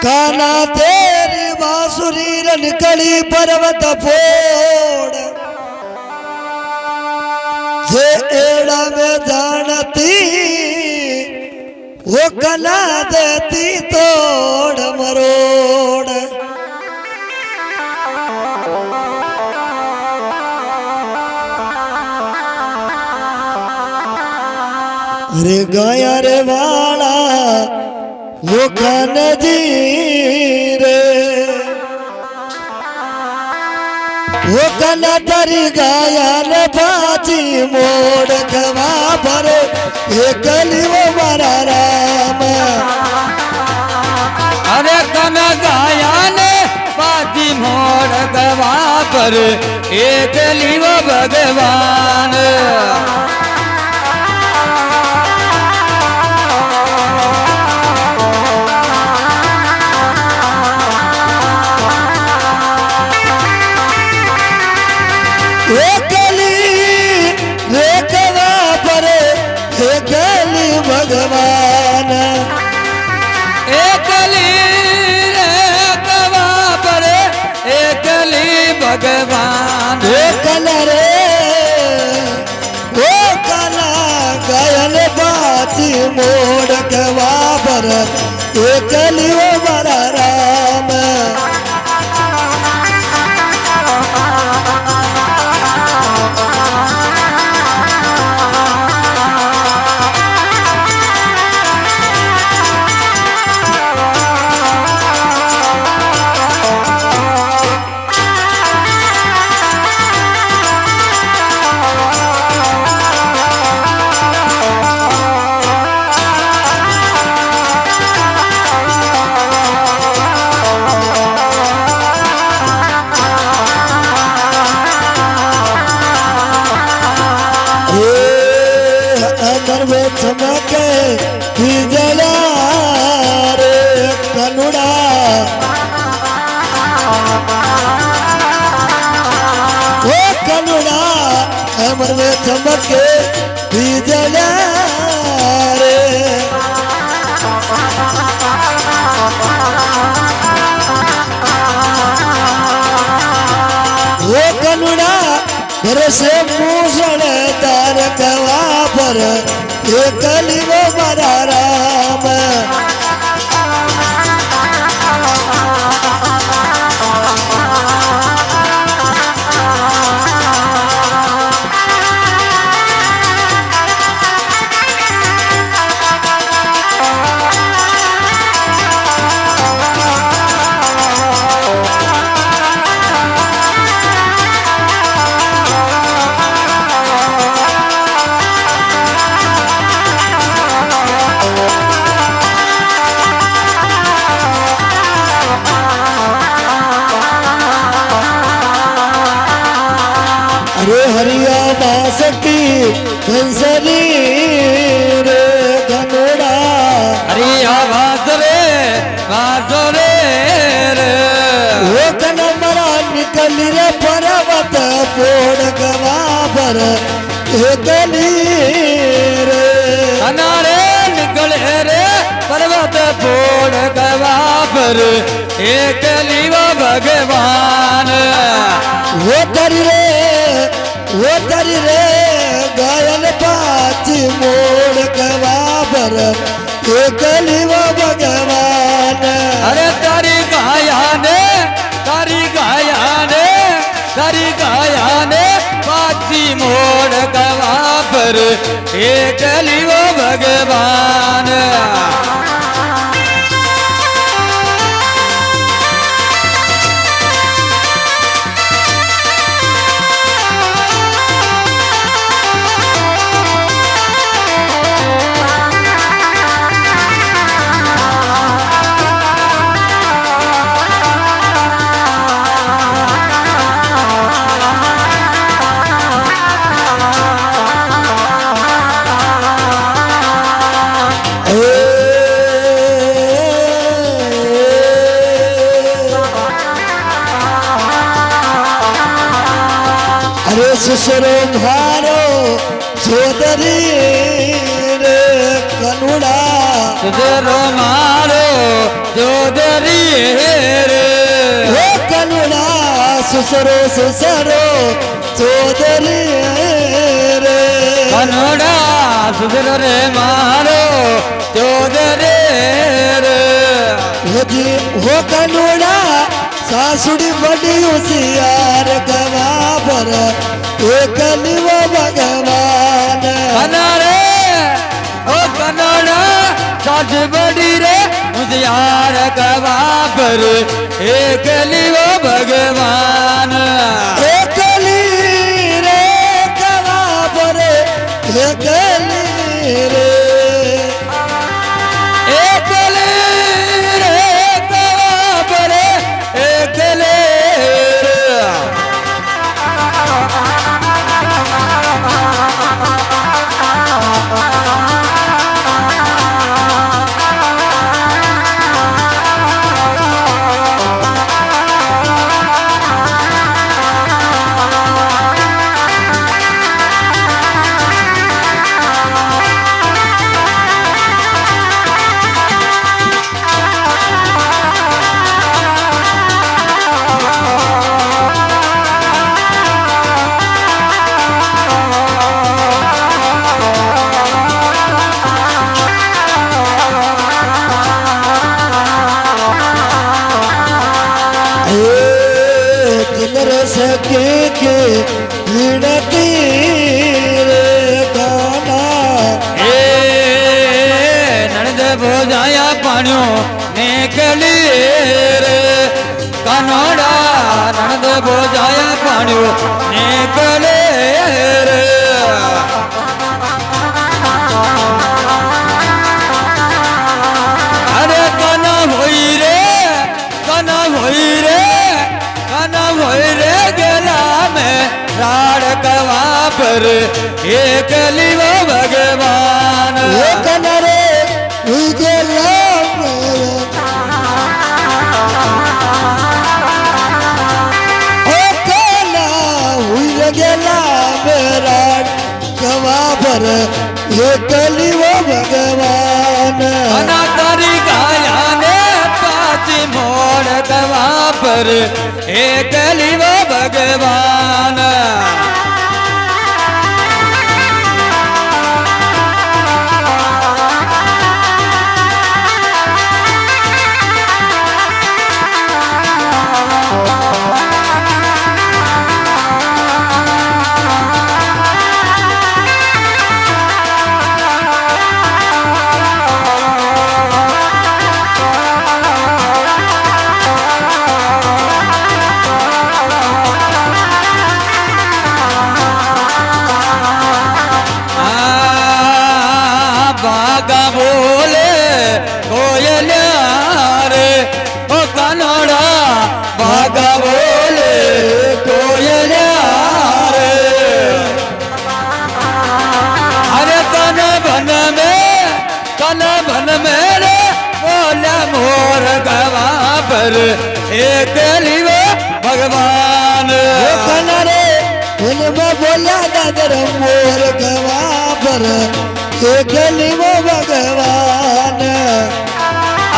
काना तेरी बांसुरी रनकड़ी पर्वत फोड़ जे एड़ा में जानती वो कला देती तोड़ मरोड़। अरे गाया रे वाला वो खान जी रे वो कला तरी गाया ने बाजी मोड़ गवा पर एक वो मारा राम। अरे कन गाया ने बाजी मोड़ गवा पर एक वो भगवान। भगवान एकली रे कवा पर एकली भगवान। कला रे वो कला गायन बाती मोड़ कवा पर एकली वो बड़ा राम। चमके जला रे कनुड़ा वो कनुड़ा अमर में चमके जला रे। वो कनुड़ा घर से मूसड़ तार कवा पर एकली वो बड़ा राम। अरे हरिया बासकी कंसली रे कनुड़ा हरिया बाजरे रे वो कनमरा निकली रे पर्वत फोड़ गवा पर एकली रे। अनारे निकले रे पर्वत फोड़ गवा पर एकली वो भगवान। वो तरी रे गायन पाची मोड़ गवा पर एकली वो भगवान। अरे तारी गाया ने पाची मोड़ गवा पर एकली वो भगवान। ससुरो भारो चौधरी रे कनुड़ा ससुरो मारो चौधरी रे हे कनुड़ा सुसरो सुसरो चौधरी रे कनोड़ा सुधर रे मारो चौधरी रे हो जी हो कनुड़ा सासुड़ी बड़ी होशियार गवा पर एक लिव भगवान कनारे ओ कनोड़ा सास बड़ी रे मुझियार गवा पर एक लिवो भगवान एक रे गवा पर एक रे एकले रे गवा पर एकले चंद्र सके के विनती रे गाना ए नणद भोजाया पाणियो नेकली रे कनोड़ा नणद भोजाया पाणियो नेकले रे अरे कना होई रे कना होई रे कना होई रे गेला में राड कवा पर एक लिवो भगवान ये कनरे उगे लाम ओ कना हुई गेला मेरा गवा पर एक लिव भगवान कना तारी गाया ने पाची मोड़ कवा पर एक लिवो भगवान बागा बोले कोयल रे ओ कनोड़ा बागा बोले कोयल रे अरे कन भन में रे बोला मोर गवा पर एक लिवो भगवान ये कनरे उनमें बोला दादर मोर गवा पर एक लिव भगवान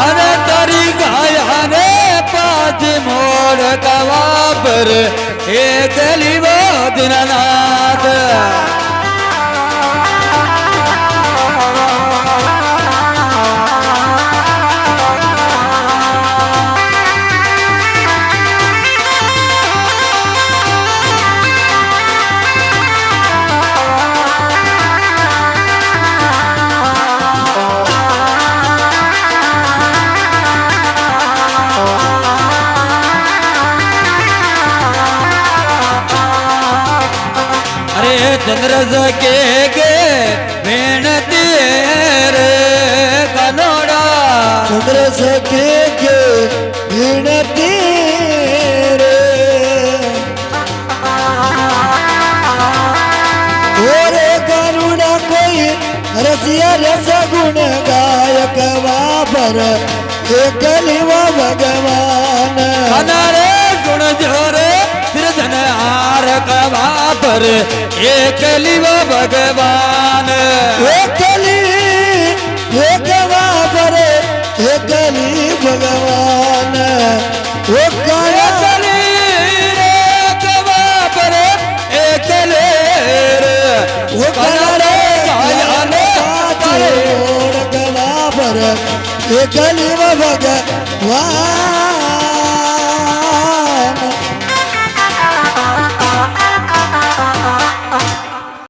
अरे तारी गाया ने पाँच मोड़ कवा पर एक लिवो दीननाथ चंद्र के बेनती रे कनोड़ा चंद्र सके के विनती रे ओरे करुणा कोई रसिया रस गुण गायक वापर एक लिव भगवान कनारे गुण जोरे सिरधन आर कवा पर एक लिवो भगवान एक वापर एक भगवान ઓળખવા પર એકલી ભગવાન